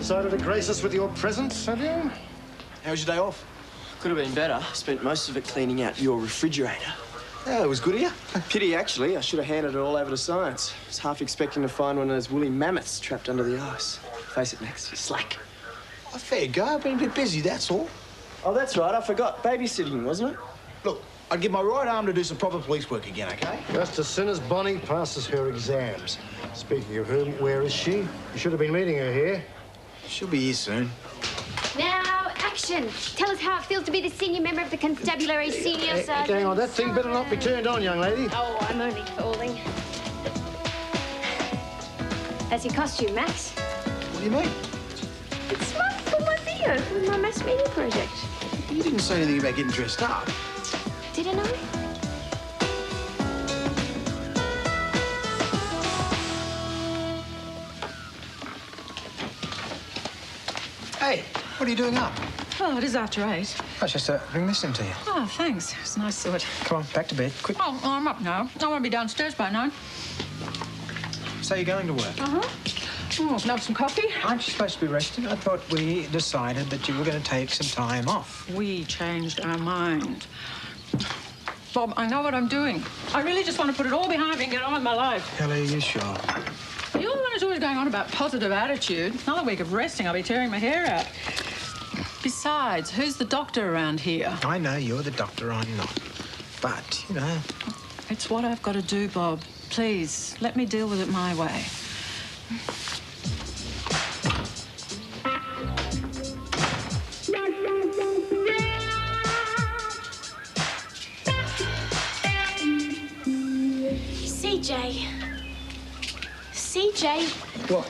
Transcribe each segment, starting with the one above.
Decided to grace us with your presence, have you? How was your day off? Could have been better. Spent most of it cleaning out your refrigerator. Yeah, it was good of you. Pity, actually. I should have handed it all over to science. I was half expecting to find one of those woolly mammoths trapped under the ice. Face it, Max, you're slack. Oh, fair go. I've been a bit busy, that's all. Oh, that's right. I forgot. Babysitting, wasn't it? Look, I'd give my right arm to do some proper police work again, OK? Just as soon as Bonnie passes her exams. Speaking of whom, where is she? You should have been meeting her here. She'll be here soon. Now, action. Tell us how it feels to be the senior member of the Constabulary Senior Sergeant. Hang on, that thing better not be turned on, young lady. Oh, I'm only fooling. That's your costume, Max. What do you mean? It's smart for my video for my mass media project. You didn't say anything about getting dressed up. Didn't I? Hey, what are you doing up? Oh, it is after 8. I was just bring this into you. Oh, thanks. It's a nice sort. Come on, back to bed, quick. Oh, I'm up now. I want to be downstairs by 9. So you're going to work? Uh-huh. Oh, can I have some coffee? Aren't you supposed to be resting? I thought we decided that you were going to take some time off. We changed our mind. Bob, I know what I'm doing. I really just want to put it all behind me and get on with my life. Elly, are you sure? You're the one who's always going on about positive attitude. Another week of resting, I'll be tearing my hair out. Besides, who's the doctor around here? I know you're the doctor, I'm not. But, you know... It's what I've got to do, Bob. Please, let me deal with it my way. CJ. What?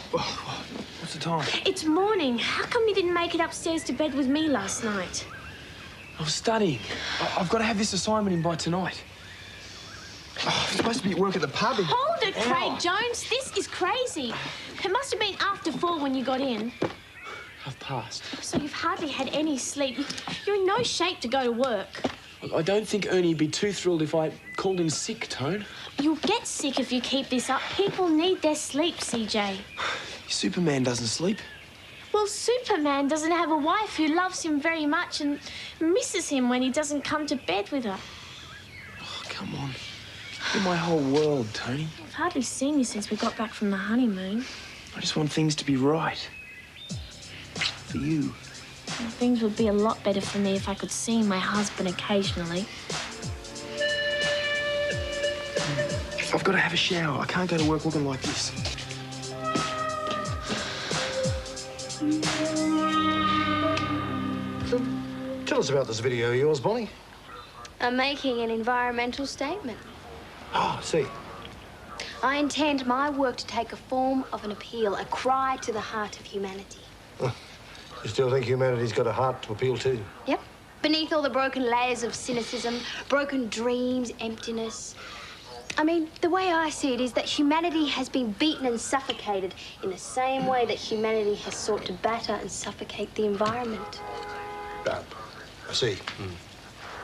What's the time? It's morning. How come you didn't make it upstairs to bed with me last night? I was studying. I've got to have this assignment in by tonight. Oh, I'm supposed to be at work at the pub. Hold it, Craig Jones. This is crazy. It must have been after 4 when you got in. I've passed. So you've hardly had any sleep. You're in no shape to go to work. I don't think Ernie'd be too thrilled if I called in sick, Tone. You'll get sick if you keep this up. People need their sleep, CJ. Superman doesn't sleep. Well, Superman doesn't have a wife who loves him very much and misses him when he doesn't come to bed with her. Oh, come on. You're my whole world, Tony. I've hardly seen you since we got back from the honeymoon. I just want things to be right. For you. Well, things would be a lot better for me if I could see my husband occasionally. I've got to have a shower. I can't go to work looking like this. Tell us about this video of yours, Bonnie. I'm making an environmental statement. Ah, see. I intend my work to take a form of an appeal, a cry to the heart of humanity. You still think humanity's got a heart to appeal to? Yep. Beneath all the broken layers of cynicism, broken dreams, emptiness. I mean, the way I see it is that humanity has been beaten and suffocated in the same way that humanity has sought to batter and suffocate the environment. I see.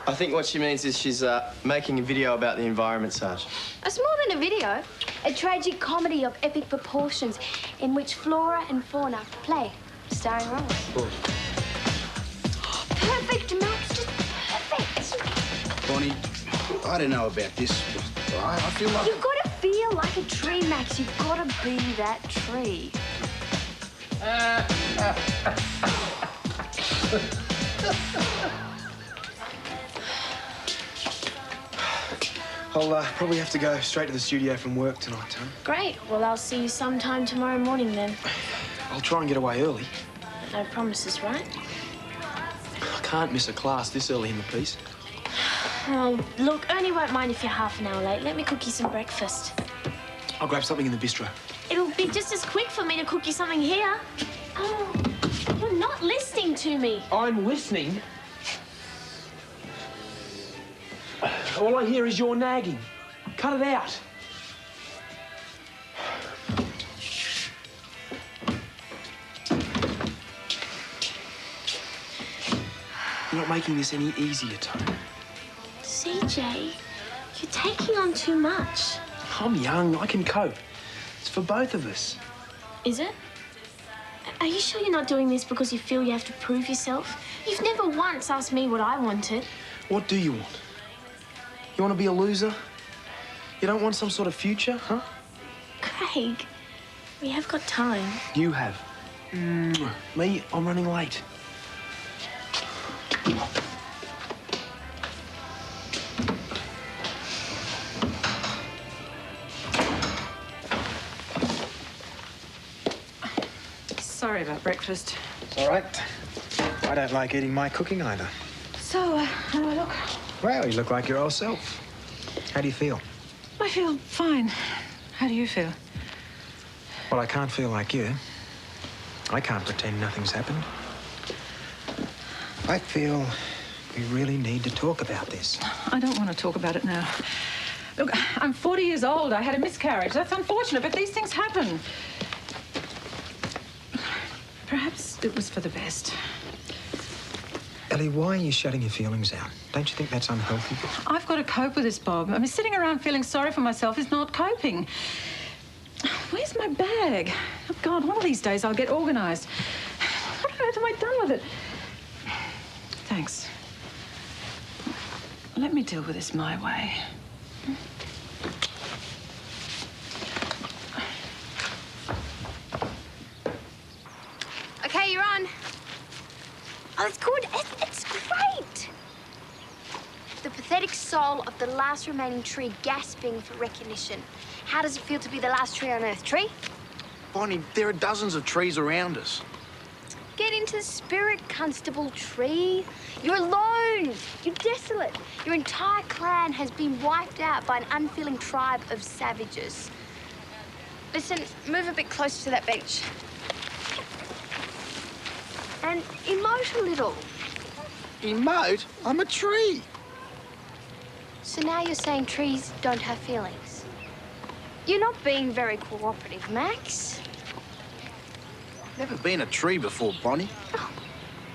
I think what she means is she's making a video about the environment, Sarge. It's more than a video. A tragic comedy of epic proportions in which flora and fauna play starring roles. Perfect, Max. Just perfect. Bonnie, I don't know about this. I feel like... You've got to feel like a tree, Max. You've got to be that tree. I'll probably have to go straight to the studio from work tonight, Tony. Great. Well, I'll see you sometime tomorrow morning then. I'll try and get away early. No promises, right? I can't miss a class this early in the piece. Oh, look, Ernie won't mind if you're half an hour late. Let me cook you some breakfast. I'll grab something in the bistro. It'll be just as quick for me to cook you something here. Oh, you're not listening to me. I'm listening. All I hear is your nagging. Cut it out. You're not making this any easier, Tony. CJ, you're taking on too much. I'm young. I can cope. It's for both of us. Is it? Are you sure you're not doing this because you feel you have to prove yourself? You've never once asked me what I wanted. What do you want? You want to be a loser? You don't want some sort of future, huh? Craig, we have got time. You have. Me, I'm running late. Sorry about breakfast. It's all right. I don't like eating my cooking either. So, how do I look? Well, you look like your old self. How do you feel? I feel fine. How do you feel? Well, I can't feel like you. I can't pretend nothing's happened. I feel we really need to talk about this. I don't want to talk about it now. Look, I'm 40 years old. I had a miscarriage. That's unfortunate, but these things happen. Perhaps it was for the best. Elly, why are you shutting your feelings out? Don't you think that's unhealthy? I've got to cope with this, Bob. I mean, sitting around feeling sorry for myself is not coping. Where's my bag? Oh, God, one of these days I'll get organised. What on earth am I done with it? Thanks. Let me deal with this my way. Okay, you're on. Oh, it's good. It's great. The pathetic soul of the last remaining tree gasping for recognition. How does it feel to be the last tree on Earth? Tree? Bonnie, there are dozens of trees around us. Get into the spirit, Constable Tree. You're alone. You're desolate. Your entire clan has been wiped out by an unfeeling tribe of savages. Listen, move a bit closer to that bench. And emote a little. Emote? I'm a tree. So now you're saying trees don't have feelings? You're not being very cooperative, Max. Never been a tree before, Bonnie.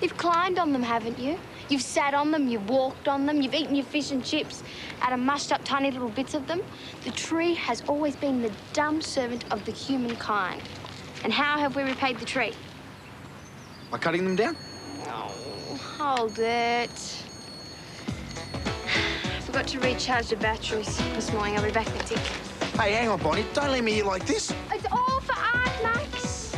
You've climbed on them, haven't you? You've sat on them, you've walked on them, you've eaten your fish and chips out of mushed up tiny little bits of them. The tree has always been the dumb servant of the humankind. And how have we repaid the tree? By cutting them down? Oh, hold it. Forgot to recharge the batteries this morning. I'll be back in a tick. Hey, hang on, Bonnie. Don't leave me here like this. It's all for art, Max.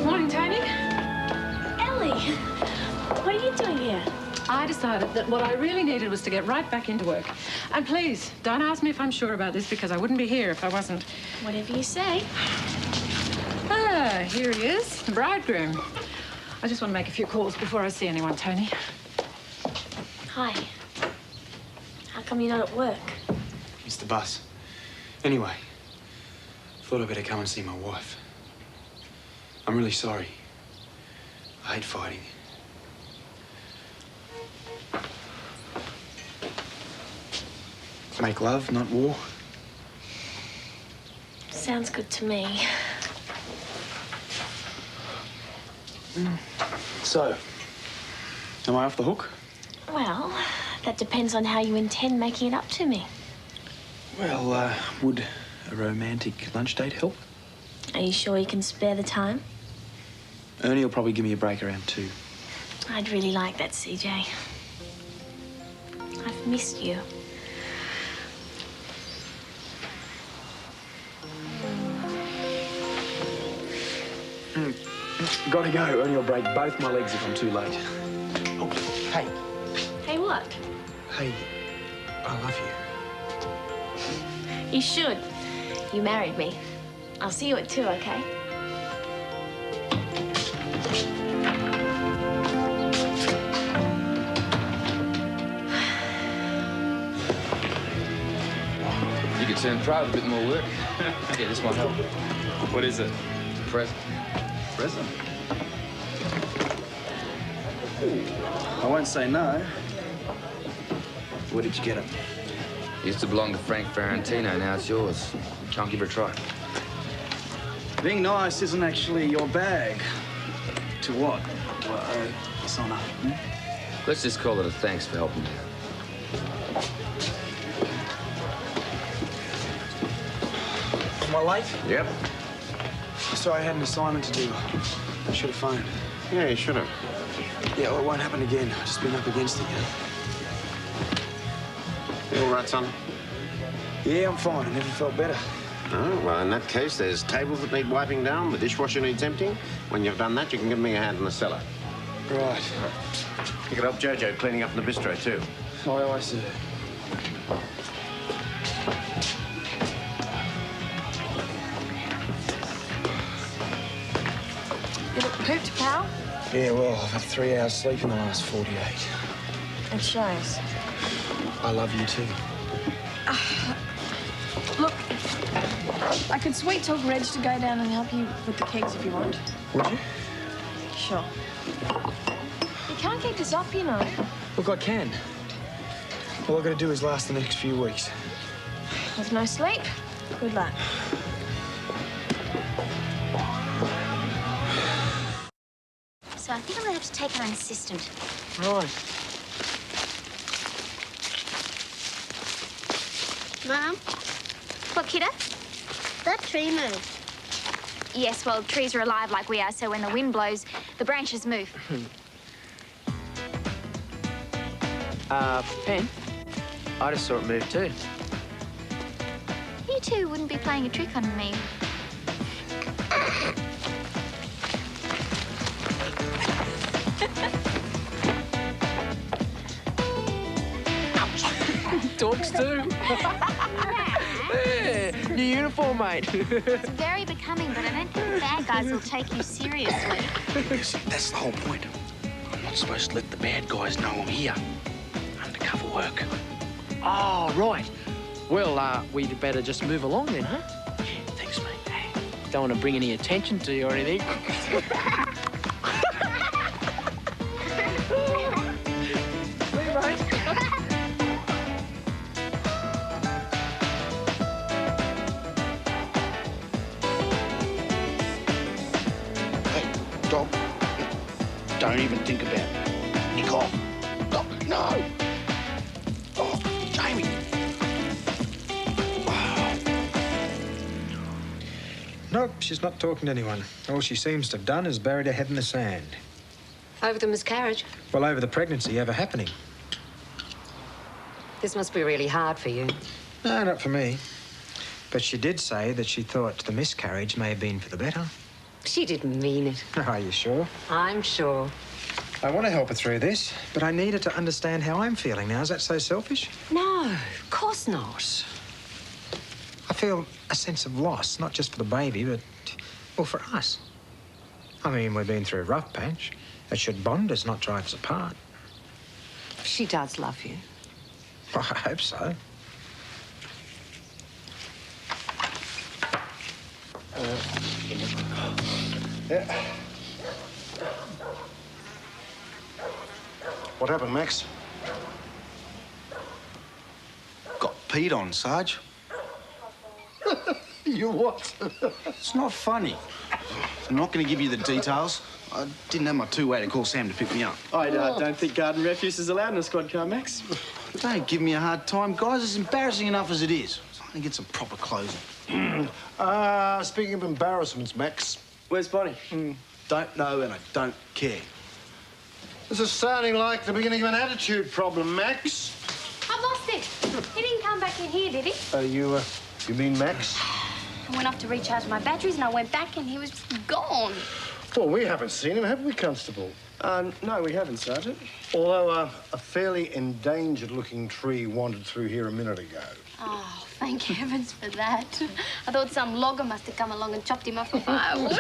Morning, Tony. Elly, what are you doing here? I decided that what I really needed was to get right back into work. And please, don't ask me if I'm sure about this, because I wouldn't be here if I wasn't. Whatever you say. Ah, here he is, the bridegroom. I just want to make a few calls before I see anyone, Tony. Hi. How come you're not at work? It's the bus. Anyway, thought I'd better come and see my wife. I'm really sorry. I hate fighting. Make love, not war. Sounds good to me. So, am I off the hook? Well, that depends on how you intend making it up to me. Well, would a romantic lunch date help? Are you sure you can spare the time? Ernie will probably give me a break around 2. I'd really like that, CJ. I've missed you. Gotta go. Ernie will break both my legs if I'm too late. Oh, hey. Hey, what? Hey, I love you. You should. You married me. I'll see you at 2, okay? You could turn pro with a bit more work. Yeah, this might help. What is it? Present. Present? I won't say no. Where did you get it? Used to belong to Frank Ferrantino, now it's yours. Can't give it a try. Being nice isn't actually your bag. To what? Dishonour. Let's just call it a thanks for helping me. Am I late? Yep. Sorry, I had an assignment to do. I should have phoned. Yeah, you should have. Yeah, well, it won't happen again. I've just been up against it, you know. You all right, son? Yeah, I'm fine. I never felt better. Oh, well, in that case, there's tables that need wiping down, the dishwasher needs emptying. When you've done that, you can give me a hand in the cellar. Right. You can help Jojo cleaning up in the bistro, too. Aye, aye, sir. You look pooped, pal. Yeah, well, I've had 3 hours sleep in the last 48. It shows. I love you too. Look, I could sweet talk Reg to go down and help you with the kegs if you want. Would you? Sure. You can't keep this up, you know. Look, I can. All I've got to do is last the next few weeks. With no sleep, good luck. So I think I'm gonna have to take on an assistant. Right. Mum? What, kiddo? That tree moved. Yes, well, trees are alive like we are, so when the wind blows, the branches move. Pen? I just saw it move too. You two wouldn't be playing a trick on me. Dogs too. Yeah, new uniform, mate. It's very becoming, but I don't think bad guys will take you seriously. See, that's the whole point. I'm not supposed to let the bad guys know I'm here. Undercover work. Oh, right. Well, we'd better just move along then, huh? Yeah, thanks, mate. Don't want to bring any attention to you or anything. Hey, dog. Don't even think about it. Nick off. Dog, no. Oh, Jamie. Nope, she's not talking to anyone. All she seems to have done is buried her head in the sand. Over the miscarriage? Well, over the pregnancy ever happening. This must be really hard for you. No, not for me. But she did say that she thought the miscarriage may have been for the better. She didn't mean it. Are you sure? I'm sure. I want to help her through this, but I need her to understand how I'm feeling now. Is that so selfish? No, of course not. I feel a sense of loss, not just for the baby, but, well, for us. I mean, we've been through a rough patch. It should bond us, not drive us apart. She does love you. Well, I hope so. Yeah. What happened, Max? Got peed on, Sarge. You what? It's not funny. I'm not going to give you the details. I didn't have my two-way to call Sam to pick me up. I don't think garden refuse is allowed in a squad car, Max. Don't give me a hard time, guys. It's embarrassing enough as it is. I'm going to get some proper clothes on. Speaking of embarrassments, Max. Where's Bonnie? Don't know and I don't care. This is sounding like the beginning of an attitude problem, Max. I've lost it. He didn't come back in here, did he? You mean Max? I went off to recharge my batteries and I went back and he was gone. Well, we haven't seen him, have we, Constable? No, we haven't, Sergeant. Although a fairly endangered-looking tree wandered through here a minute ago. Oh, thank heavens for that. I thought some logger must have come along and chopped him off for firewood.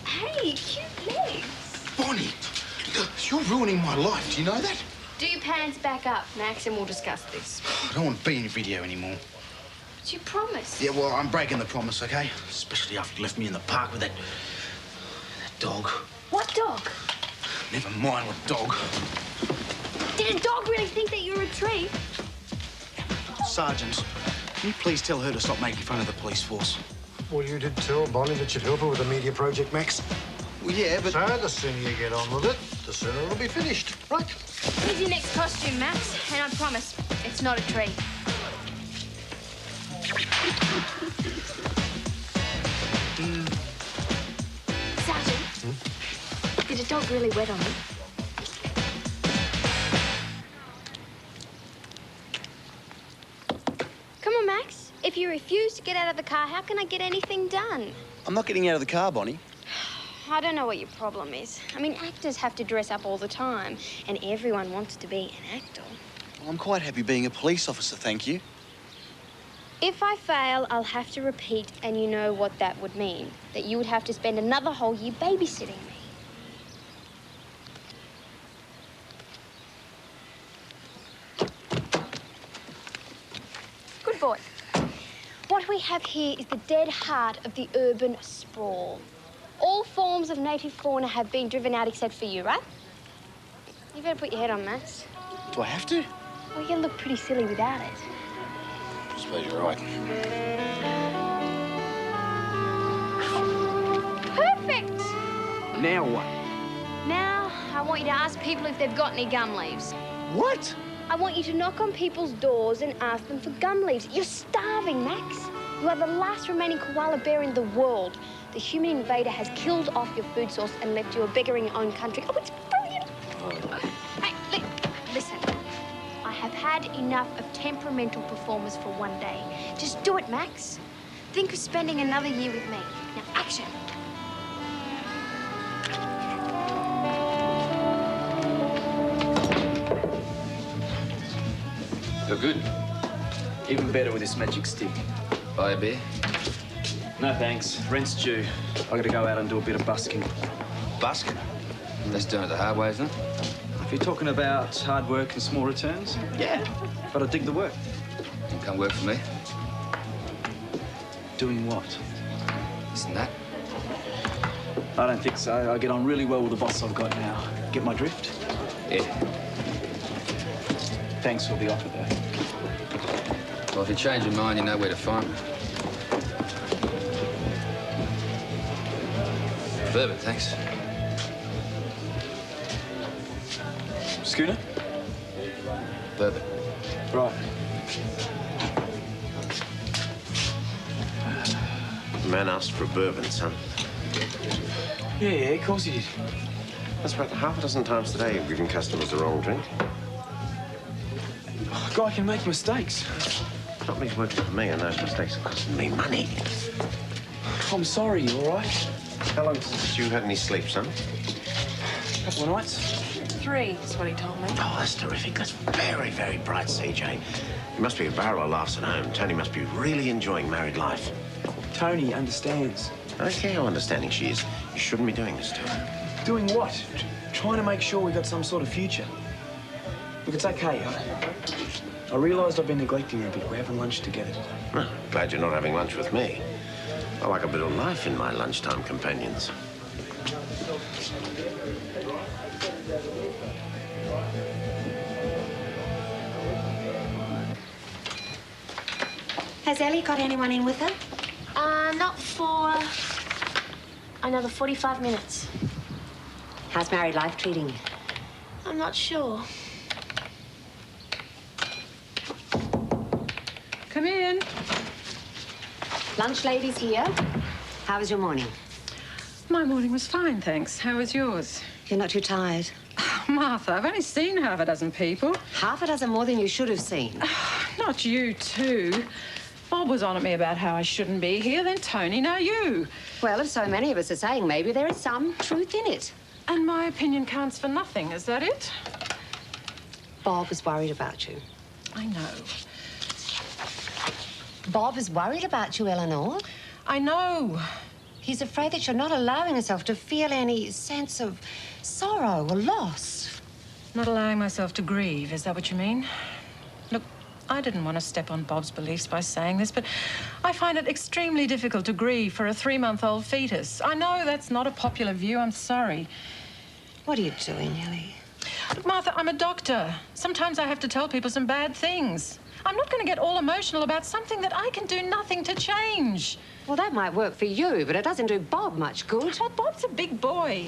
Hey, cute legs. Bonnie, you're ruining my life. Do you know that? Do your pants back up, Max, and we'll discuss this. I don't want to be in your video anymore. But you promised. Yeah, well, I'm breaking the promise, okay? Especially after you left me in the park with that dog. What dog? Never mind what dog. Did a dog really think that you were a tree? Sergeant, Can you please tell her to stop making fun of the police force? Well, you did tell Bonnie that you'd help her with the media project, Max. Well, yeah, but... So the sooner you get on with it, the sooner it'll be finished, right? Here's your next costume, Max, and I promise, it's not a tree. Sergeant, did a dog really wet on me? Come on, Max. If you refuse to get out of the car, how can I get anything done? I'm not getting out of the car, Bonnie. I don't know what your problem is. I mean, actors have to dress up all the time, and everyone wants to be an actor. Well, I'm quite happy being a police officer, thank you. If I fail, I'll have to repeat, and you know what that would mean. That you would have to spend another whole year babysitting me. Good boy. What we have here is the dead heart of the urban sprawl. All forms of native fauna have been driven out except for you, right? You better put your head on, Max. Do I have to? Well, you look pretty silly without it. I suppose you're right. Perfect! Now what? Now, I want you to ask people if they've got any gum leaves. What? I want you to knock on people's doors and ask them for gum leaves. You're starving, Max. You are the last remaining koala bear in the world. The human invader has killed off your food source and left you a beggar in your own country. Oh, it's brilliant. Hey, listen. I have had enough of temperamental performers for one day. Just do it, Max. Think of spending another year with me. Now, action. You're good. Even better with this magic stick. Buy a beer? No, thanks. Rent's due. I gotta go out and do a bit of busking. Busking? That's doing it the hard way, isn't it? If you're talking about hard work and small returns, yeah. But I dig the work. You come work for me. Doing what? Isn't that? I don't think so. I get on really well with the boss I've got now. Get my drift? Yeah. Thanks for the offer, though. Well, if you change your mind, you know where to find me. Bourbon, thanks. Schooner? Bourbon. Right. The man asked for a bourbon, son. Yeah, of course he did. That's about half a dozen times today you've given customers the wrong drink. A guy can make mistakes. Not me working for me, and those mistakes are costing me money. I'm sorry, all right? How long since you had any sleep, son? A couple of nights. 3 is what he told me. Oh, that's terrific. That's very, very bright, CJ. You must be a barrel of laughs at home. Tony must be really enjoying married life. Tony understands. I don't care how understanding she is. You shouldn't be doing this to her. Doing what? Trying to make sure we got some sort of future. Look, it's okay. I realised I've been neglecting her a bit. We're having lunch together today. Well, glad you're not having lunch with me. I like a bit of life in my lunchtime companions. Has Elly got anyone in with her? Not for another 45 minutes. How's married life treating you? I'm not sure. Come in. Lunch ladies here. How was your morning? My morning was fine, thanks. How was yours? You're not too tired? Martha, I've only seen half a dozen people. Half a dozen more than you should have seen. Not you, too. Bob was on at me about how I shouldn't be here, then Tony, now you. Well, if so many of us are saying, maybe there is some truth in it. And my opinion counts for nothing, is that it? Bob is worried about you. I know. Bob is worried about you, Eleanor. I know. He's afraid that you're not allowing yourself to feel any sense of sorrow or loss. Not allowing myself to grieve, is that what you mean? Look, I didn't want to step on Bob's beliefs by saying this, but I find it extremely difficult to grieve for a 3-month-old fetus. I know that's not a popular view. I'm sorry. What are you doing, Elly? Look, Martha, I'm a doctor. Sometimes I have to tell people some bad things. I'm not going to get all emotional about something that I can do nothing to change. Well, that might work for you, but it doesn't do Bob much good. Well, Bob's a big boy.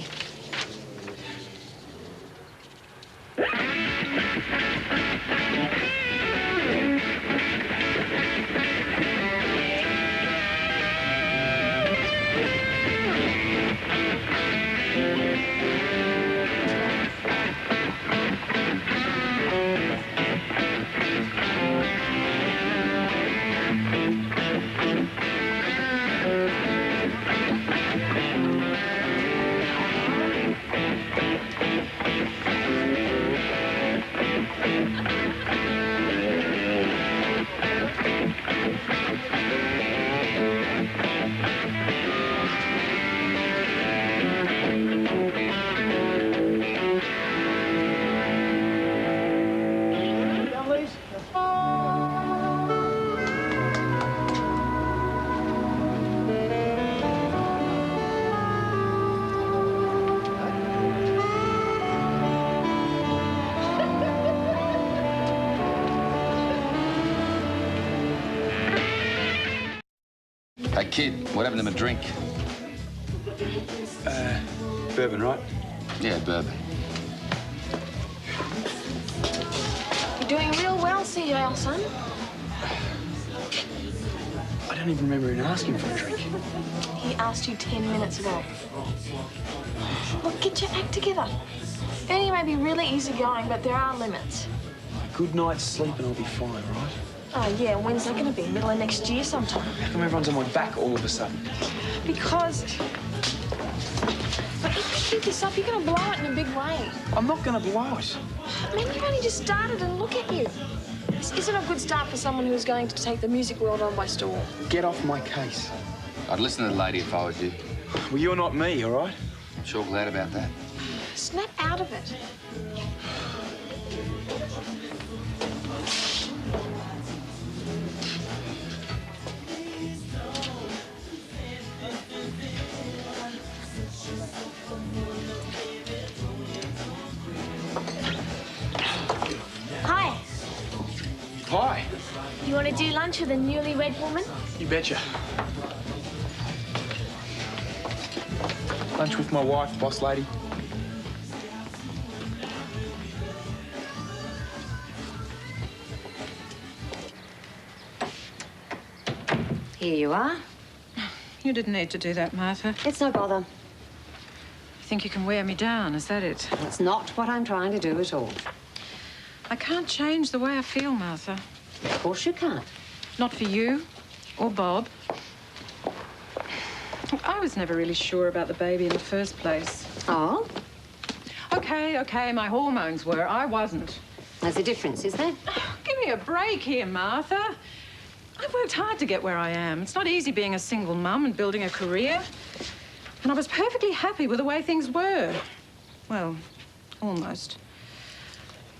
Hey, kid, what happened to my drink? Bourbon, right? Yeah, bourbon. You're doing real well, CL, son. I don't even remember him asking for a drink. He asked you 10 minutes ago. Look, get your act together. Ernie may be really easygoing, but there are limits. Good night's sleep and I'll be fine, right? Oh, yeah, when's that going to be? Middle of next year sometime? How come everyone's on my back all of a sudden? Because... But if you keep this up, you're going to blow it in a big way. I'm not going to blow it. I mean, you've only just started and look at you. This isn't a good start for someone who's going to take the music world on by storm. Get off my case. I'd listen to the lady if I was you. Well, you're not me, all right? I'm sure glad about that. Snap out of it. Hi. Hi. You want to do lunch with a newlywed woman? You betcha. Lunch with my wife, boss lady. Here you are. You didn't need to do that, Martha. It's no bother. You think you can wear me down, is that it? It's not what I'm trying to do at all. I can't change the way I feel, Martha. Of course you can't. Not for you or Bob. I was never really sure about the baby in the first place. Oh? Okay, my hormones were. I wasn't. There's a difference, is there? Give me a break here, Martha. I've worked hard to get where I am. It's not easy being a single mum and building a career. And I was perfectly happy with the way things were. Well, almost.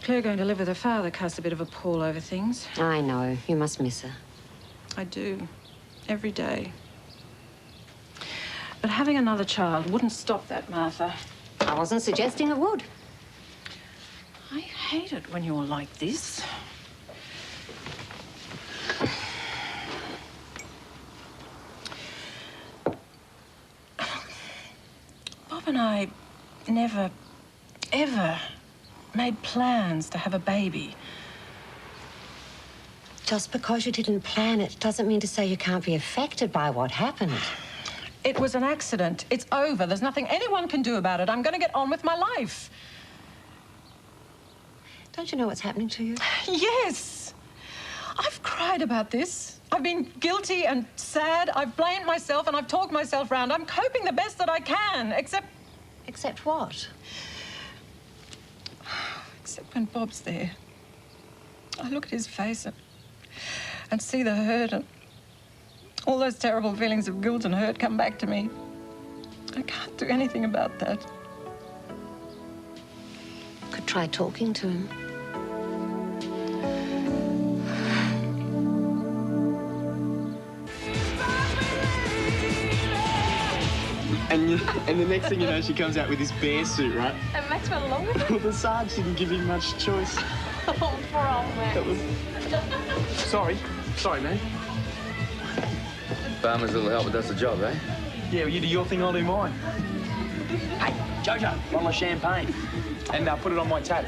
Claire going to live with her father cast a bit of a pall over things. I know. You must miss her. I do. Every day. But having another child wouldn't stop that, Martha. I wasn't suggesting it would. I hate it when you're like this. Bob and I never, ever made plans to have a baby. Just because you didn't plan it doesn't mean to say you can't be affected by what happened. It was an accident. It's over. There's nothing anyone can do about it. I'm going to get on with my life. Don't you know what's happening to you? Yes. I've cried about this. I've been guilty and sad. I've blamed myself and I've talked myself round. I'm coping the best that I can, except... Except what? Except when Bob's there. I look at his face and see the hurt and all those terrible feelings of guilt and hurt come back to me. I can't do anything about that. Could try talking to him. And the next thing you know, she comes out with this bear suit, right? And Maxwell Longer? Well, the Sarge didn't give him much choice. Oh, poor old Max. Sorry, man. Farmer's little helper does the job, eh? Yeah, well, you do your thing, I'll do mine. Hey, Jojo, bottle of champagne. And put it on my tab.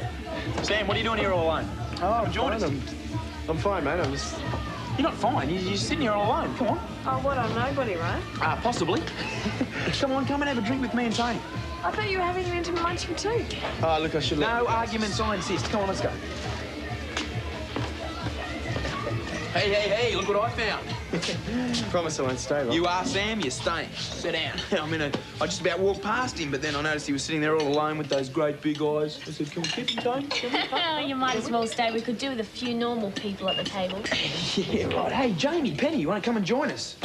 Sam, what are you doing here all alone? Oh, join us. I'm fine, mate. I'm just... You're not fine. You're sitting here all alone. Come on. Oh, what, I'm nobody, right? Possibly. Come on, come and have a drink with me and Tony. I thought you were having an intimate luncheon too. Oh, look, I should... No arguments, I insist. Come on, let's go. Hey, look what I found. Promise I won't stay long. You are, Sam, you're staying. Sit down. I just about walked past him, but then I noticed he was sitting there all alone with those great big eyes. I said, can we keep him, Tony? You might as well stay. We could do with a few normal people at the table. Yeah, right. Hey, Jamie, Penny, you want to come and join us?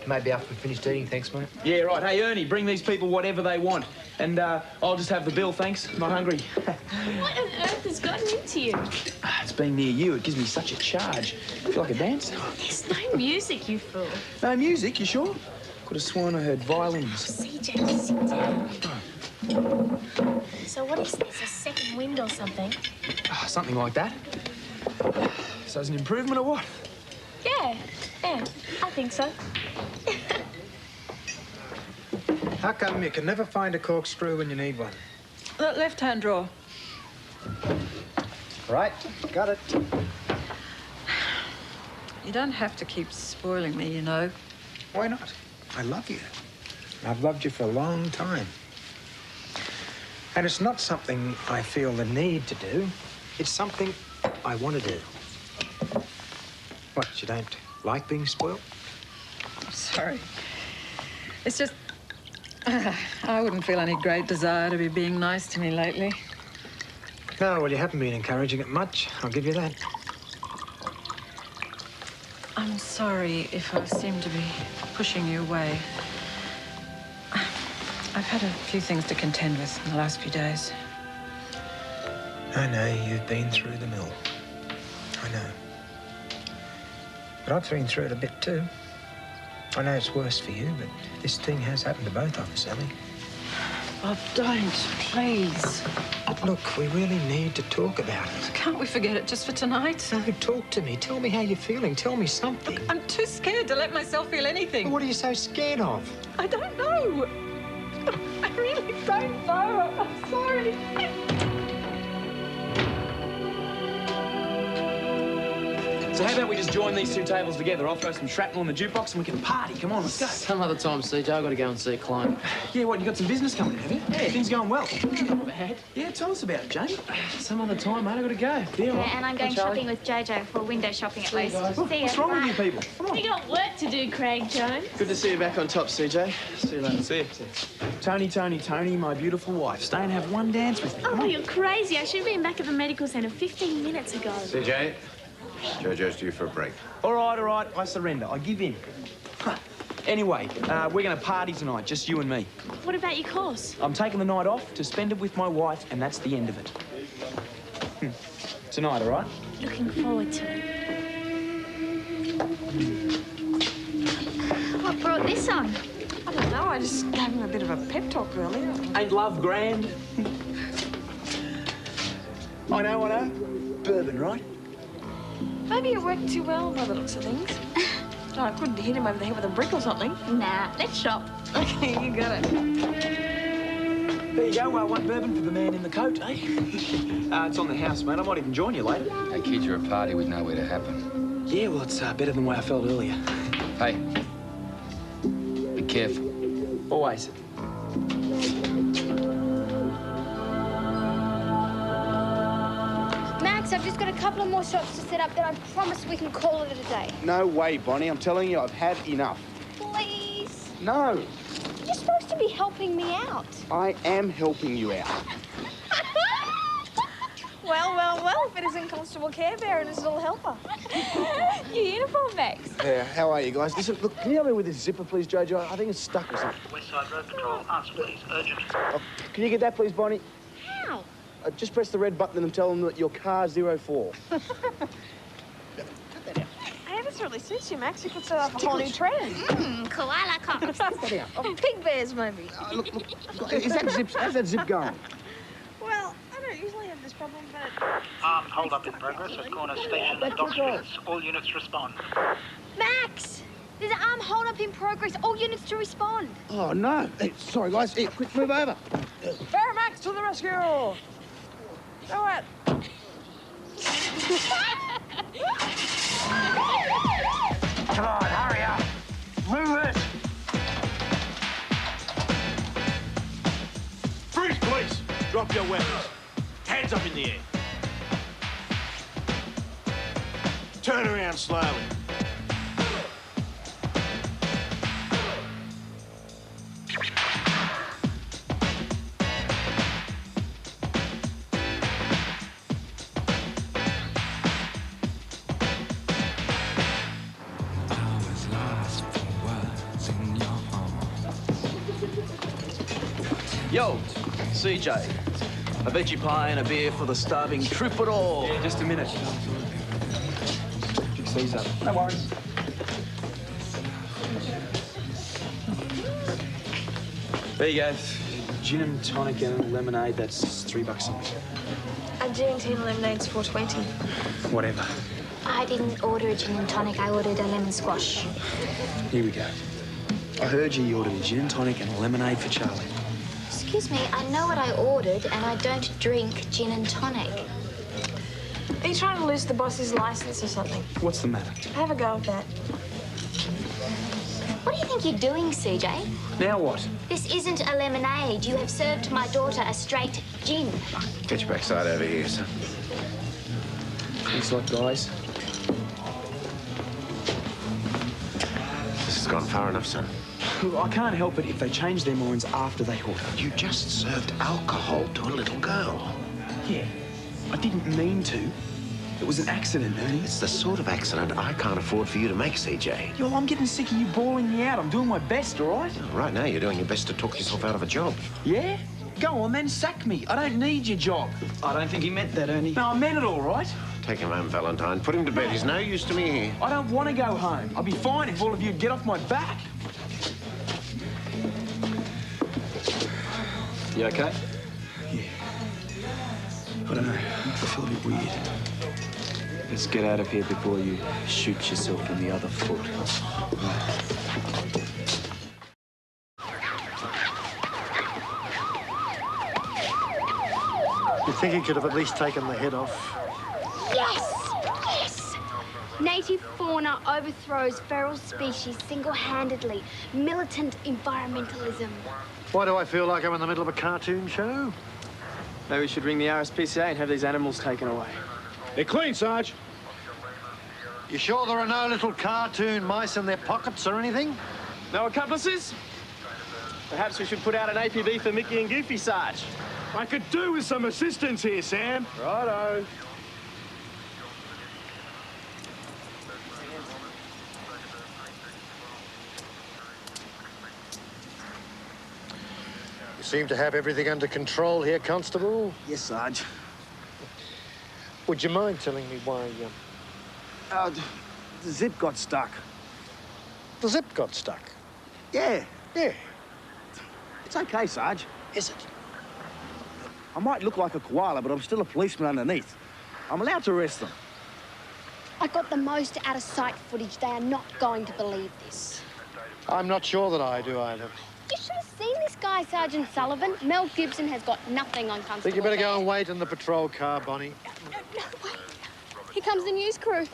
Maybe after we've finished eating, thanks, mate. Yeah, right. Hey, Ernie, bring these people whatever they want. And I'll just have the bill, thanks. I'm not hungry. What on earth has gotten into you? It's being near you. It gives me such a charge. I feel like a dancer. There's no music, you fool. No music, you sure? Could have sworn I heard violins. CJ, sit down. So what is this, a second wind or something? Something like that. So it's an improvement or what? Yeah, I think so. How come you can never find a corkscrew when you need one? That left-hand drawer. Right, got it. You don't have to keep spoiling me, you know. Why not? I love you. I've loved you for a long time. And it's not something I feel the need to do. It's something I want to do. What, you don't like being spoiled? I'm sorry. It's just... I wouldn't feel any great desire to be being nice to me lately. No, well, you haven't been encouraging it much. I'll give you that. I'm sorry if I seem to be pushing you away. I've had a few things to contend with in the last few days. I know you've been through the mill. I know. But I've been through it a bit too. I know it's worse for you, but this thing has happened to both of us, Elly. Oh, don't, please. But look, we really need to talk about it. Can't we forget it just for tonight? No, talk to me. Tell me how you're feeling. Tell me something. Look, I'm too scared to let myself feel anything. What are you so scared of? I don't know. I really don't know. I'm sorry. So how about we just join these two tables together? I'll throw some shrapnel in the jukebox and we can party. Come on, let's go. Some other time, CJ. I've got to go and see a client. Yeah, what, you got some business coming, have you? Yeah, things going well. Not bad. Yeah, tell us about it, Jamie. Some other time, mate. I've got to go. Yeah, And I'm going shopping with Jojo for window shopping at least. See ya. What's wrong with you people? Come on. We got work to do, Craig Jones. Good to see you back on top, CJ. See you later. See you. Tony, my beautiful wife. Stay and have one dance with me. Oh, you're crazy. I should have been back at the medical centre 15 minutes ago. CJ, Jojo's due for a break. All right. I surrender. I give in. Anyway, we're going to party tonight, just you and me. What about your course? I'm taking the night off to spend it with my wife, and that's the end of it. Tonight, all right? Looking forward to it. What brought this on? I don't know, I just gave him a bit of a pep talk earlier. Ain't love grand? I know. Bourbon, right? Maybe it worked too well by the looks of things. No, I couldn't hit him over the head with a brick or something. Nah, let's shop. Okay, you got it. There you go, one bourbon for the man in the coat, eh? It's on the house, mate. I might even join you later. Hey, kid, you're a party with nowhere to happen. Yeah, well, it's better than the way I felt earlier. Hey, be careful. Always. Max, I've just got a couple of more shops to set up, then I promise we can call it a day. No way, Bonnie. I'm telling you, I've had enough. Please. No, You're supposed to be helping me out. I am helping you out. Well, if it isn't Constable Care Bear and his little helper. Your uniform, Max. Yeah, how are you guys? Listen, look, can you help me with this zipper, please, Jojo? I think it's stuck or something. Westside Road Patrol, answer please, urgent. Oh, can you get that, please, Bonnie? How? Just press the red button and tell them that you're car 04. Hey, this really suits you, Max. You could set up a whole new trend. Koala cops. Pig bears, maybe. Look, how's that zip going? Well, I don't usually have the this problem, but... Armed hold-up in progress at corner station and Dock Streets. All units respond. Max! There's an armed hold-up in progress. All units to respond. Oh, no. Hey, sorry, guys. Hey, quick, move over. Max to the rescue! Go it! Come on, hurry up. Move it. Freeze, police! Drop your weapons. Hands up in the air. Turn around slowly. Yo, CJ. A veggie pie and a beer for the starving troubadour. Yeah, just a minute. Fix these up. No worries. There you go. Gin and tonic and lemonade, that's $3 something. A gin and tea lemonade's $4.20. Whatever. I didn't order a gin and tonic. I ordered a lemon squash. Here we go. I heard you ordered a gin and tonic and a lemonade for Charlie. Excuse me, I know what I ordered, and I don't drink gin and tonic. Are you trying to lose the boss's license or something? What's the matter? Have a go with that. What do you think you're doing, CJ? Now what? This isn't a lemonade. You have served my daughter a straight gin. Get your backside over here, son. Looks like guys. This has gone far enough, son. Look, I can't help it if they change their minds after they order. You just served alcohol to a little girl. Yeah, I didn't mean to. It was an accident, Ernie. It's the sort of accident I can't afford for you to make, CJ. Yo, I'm getting sick of you bawling me out. I'm doing my best, all right? Right now, you're doing your best to talk yourself out of a job. Yeah? Go on, then, sack me. I don't need your job. I don't think he meant that, Ernie. No, I meant it all right. Take him home, Valentine. Put him to bed. He's no use to me here. I don't want to go home. I'd be fine if all of you'd get off my back. You okay? Yeah. I don't know. I feel a bit weird. Let's get out of here before you shoot yourself in the other foot. You think he could have at least taken the head off? Yes! Yes! Native fauna overthrows feral species single-handedly. Militant environmentalism. Why do I feel like I'm in the middle of a cartoon show? Maybe we should ring the RSPCA and have these animals taken away. They're clean, Sarge. You sure there are no little cartoon mice in their pockets or anything? No accomplices? Perhaps we should put out an APB for Mickey and Goofy, Sarge. I could do with some assistance here, Sam. Righto. You seem to have everything under control here, Constable. Yes, Sarge. Would you mind telling me why The zip got stuck. the zip got stuck? Yeah. Yeah. It's okay, Sarge. Is it? I might look like a koala, but I'm still a policeman underneath. I'm allowed to arrest them. I got the most out-of-sight footage. They are not going to believe this. I'm not sure that I do either. You should have seen this guy, Sergeant Sullivan. Mel Gibson has got nothing on Constable. Think you better go and wait in the patrol car, Bonnie. No, wait. Here comes the news crew.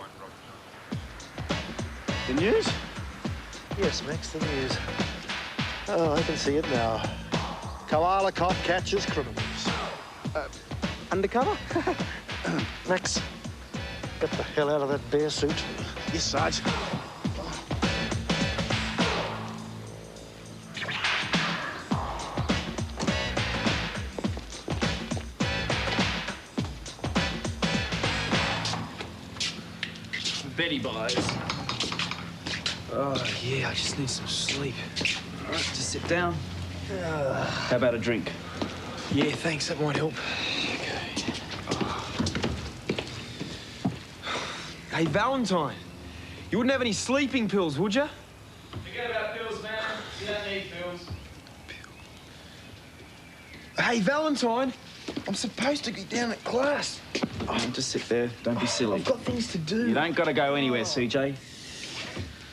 The news? Yes, Max, the news. Oh, I can see it now. Koala cop catches criminals. Undercover? Max, get the hell out of that bear suit. Yes, Sarge. Betty buys. Oh, yeah, I just need some sleep. All right, just sit down. How about a drink? Yeah, thanks. That might help. Hey, Valentine, you wouldn't have any sleeping pills, would you? Forget about pills, man. You don't need pills. Hey, Valentine, I'm supposed to be down at class. Oh, just sit there. Don't be silly. I've got things to do. You don't got to go anywhere, CJ.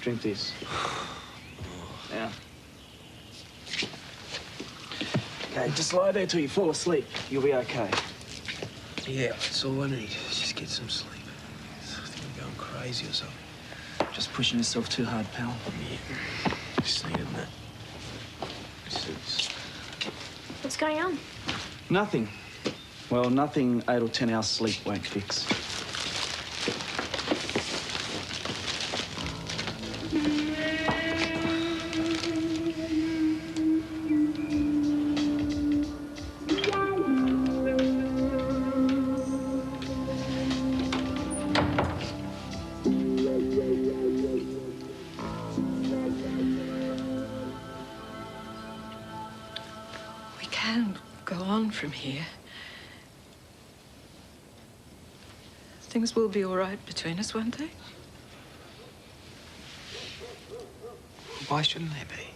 Drink this. Now. Okay, just lie there till you fall asleep. You'll be okay. Yeah, that's all I need. Just get some sleep. I think I'm going crazy or something. Just pushing yourself too hard, pal. Yeah. Just needed that. What's going on? Nothing. Well, nothing 8 or 10 hours sleep won't fix. We can go on from here. Things will be all right between us, won't they? Why shouldn't they be?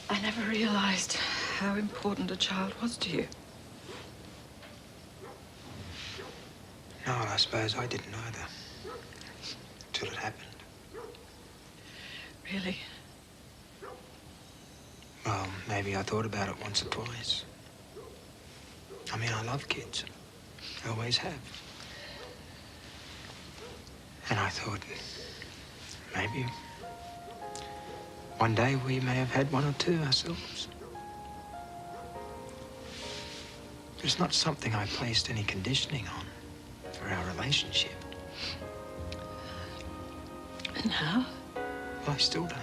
I never realized how important a child was to you. No, I suppose I didn't either. Till it happened. Really? Well, maybe I thought about it once or twice. I mean, I love kids. I always have. And I thought, maybe one day we may have had one or two ourselves. It's not something I placed any conditioning on for our relationship. And how? Well, I still don't.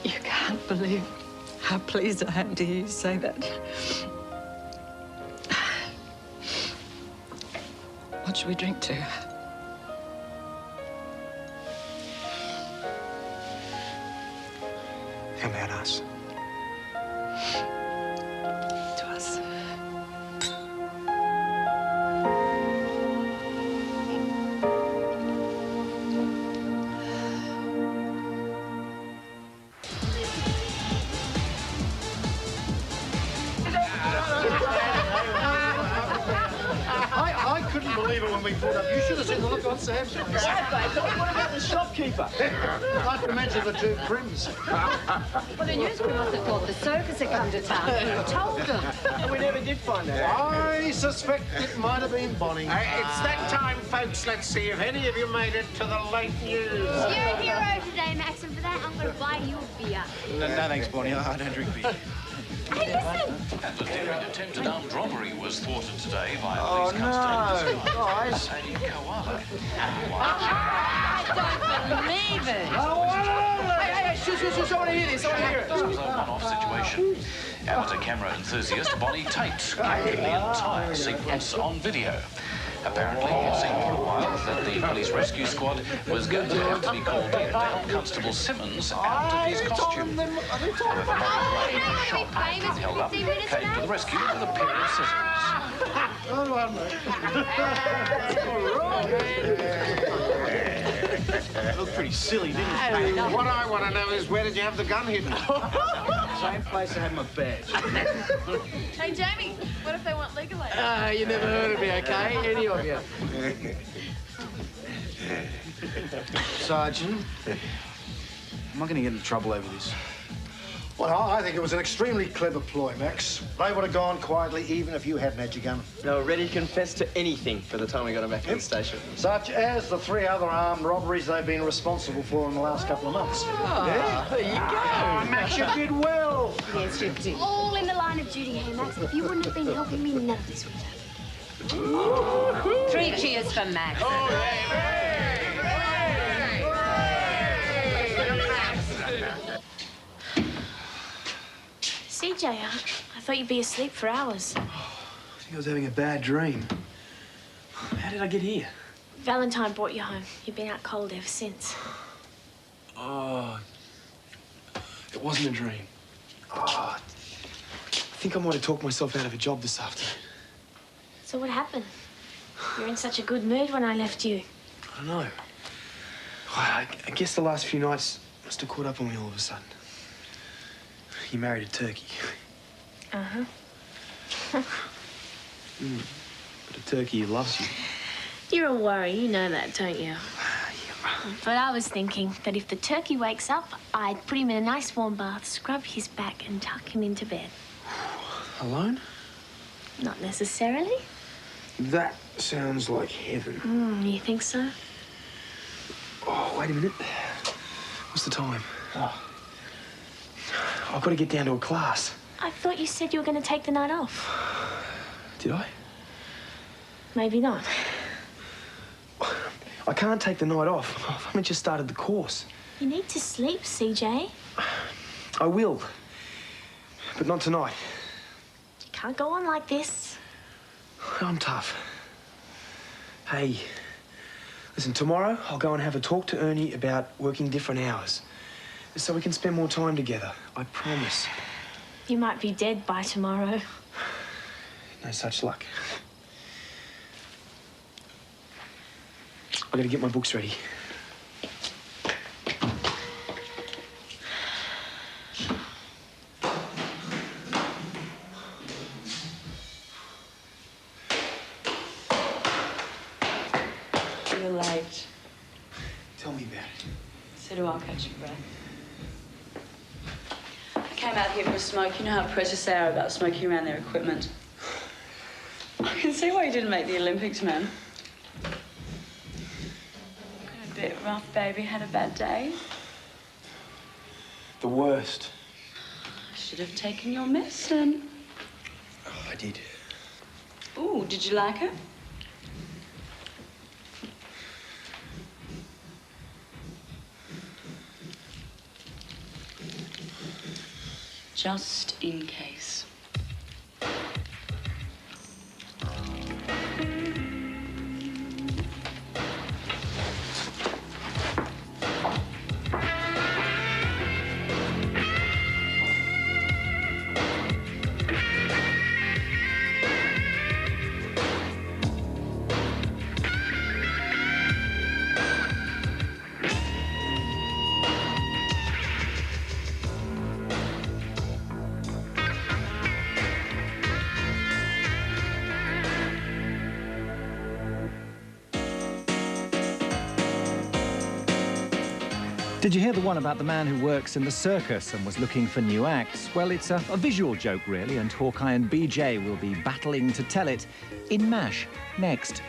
You can't believe how pleased I am to hear you say that. What should we drink to? How about us? To us. I couldn't believe it when we pulled up. You should have seen the look on Sam's face. What about the shopkeeper? Not to mention the two crims. Well, the newspaper must have thought the circus had come to town. Who told them? We never did find out. I suspect it might have been Bonnie. It's that time, folks. Let's see if any of you made it to the late news. You're a hero today, Max, and for that, I'm going to buy you a beer. No, thanks, Bonnie. I don't drink beer. Hey, listen! And a daring attempted armed robbery was thwarted today by police custody. Guys. Sadie Koala. I don't believe it. Hey, shush, I want to hear this. I want to hear it. This was a one-off situation. Amateur camera enthusiast Bonnie Tate captured the entire sequence on video. Apparently, it seemed for a while that the police rescue squad was going to have to be called in to help Constable Simmons out of his costume. However, Bonnie Ray, shocked and held up, came to the rescue with a pair of scissors. Good one. It looked pretty silly, didn't it? What I want to know is, where did you have the gun hidden? Same place I had my badge. Hey, Jamie, what if they want legal aid? You never heard of me, okay? Any of you? Sergeant, am I going to get into trouble over this? Well, I think it was an extremely clever ploy, Max. They would have gone quietly even if you hadn't had your gun. They were ready to confess to anything by the time we got them back to the station. Such as the 3 other armed robberies they've been responsible for in the last couple of months. Yeah, there you go. Max, you did well. Yes, you did. All in the line of duty, hey, Max. If you wouldn't have been helping me, none of this would have happened. 3 cheers for Max. CJ, I thought you'd be asleep for hours. I think I was having a bad dream. How did I get here? Valentine brought you home. You've been out cold ever since. Oh, it wasn't a dream. Oh, I think I might have talked myself out of a job this afternoon. So what happened? You were in such a good mood when I left you. I don't know. I guess the last few nights must have caught up on me all of a sudden. You married a turkey. Uh-huh. But a turkey loves you. You're a worry, you know that, don't you? But I was thinking that if the turkey wakes up, I'd put him in a nice warm bath, scrub his back and tuck him into bed. Alone? Not necessarily. That sounds like heaven. You think so? Oh, wait a minute. What's the time? Oh. I've got to get down to a class. I thought you said you were going to take the night off. Did I? Maybe not. I can't take the night off. I've only just started the course. You need to sleep, CJ. I will. But not tonight. You can't go on like this. I'm tough. Hey, listen, tomorrow I'll go and have a talk to Ernie about working different hours so we can spend more time together. I promise. You might be dead by tomorrow. No such luck. I gotta get my books ready. You're late. Tell me about it. So do I, catch your breath. I came out here for a smoke. You know how precious they are about smoking around their equipment. I can see why you didn't make the Olympics, man. A bit rough, baby. Had a bad day. The worst. I should have taken your medicine. Oh, I did. Ooh, did you like it? Just in case. Did you hear the one about the man who works in the circus and was looking for new acts? Well, it's a visual joke, really, and Hawkeye and BJ will be battling to tell it in MASH next.